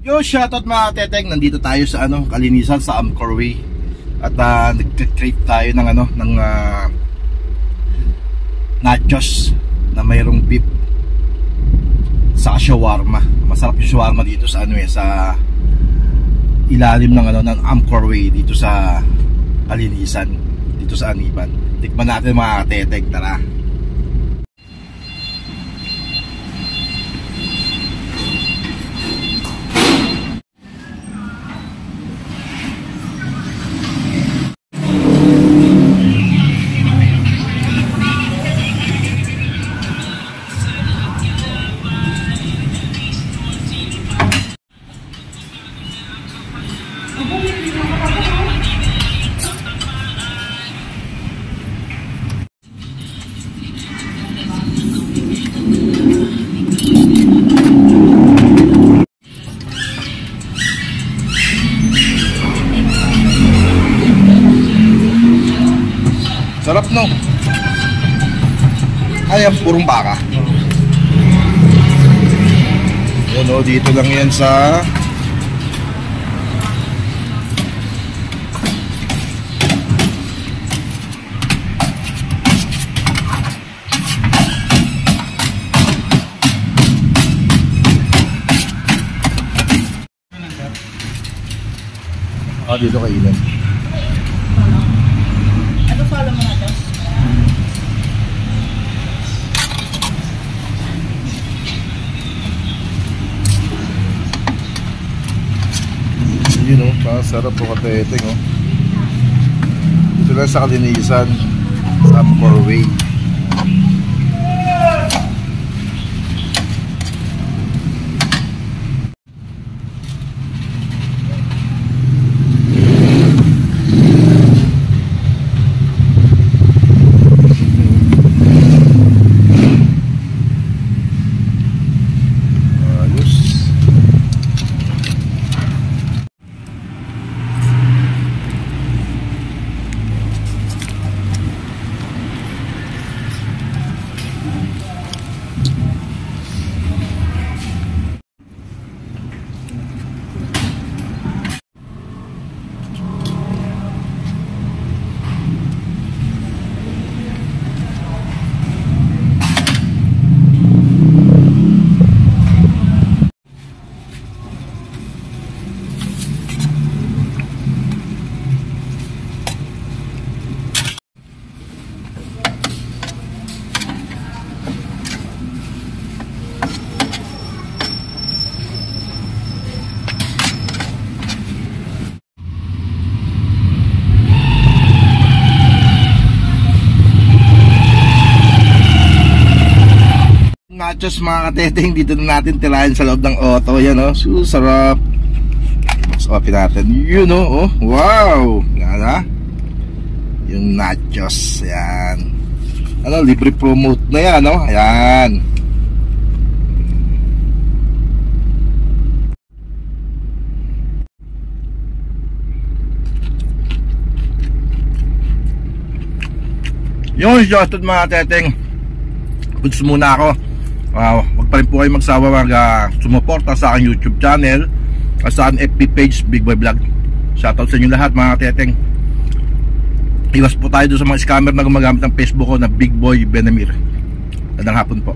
Yo, shoutout mga teteng, nandito tayo sa kalinisan sa Amcor Way. At nagka-crave tayo ng nachos na mayroong beef sa shawarma. Masarap yung shawarma dito sa sa ilalim ng Amcor Way dito sa kalinisan, dito sa Aniban. Tikman natin mga teteng, tara. Sarap no. Ay, ang purong baka. Yan o, dito lang yan sa dito kailan. Ano follow mo na to? Yun o, sarap po kateteng o. Dito lang sa kalinisan sa Amcor Way. Nachos mga kateteng, dito na natin tirahin sa loob ng auto. Yan o, sarap. Mas open natin. Yun o, wow. Yan ha, yung nachos. Yan, libre promote na yan o. Ayan. Yung shoutout mga teteng, goods muna ako. Wag pa rin po kayo magsawa sumuporta sa aking YouTube channel at sa aking FB page, Big Boy Vlog. Shoutout sa inyo lahat mga teteng. Iwas po tayo doon sa mga scammer na gumagamit ng Facebook ko na Big Boy Benamir. Magandang hapon po.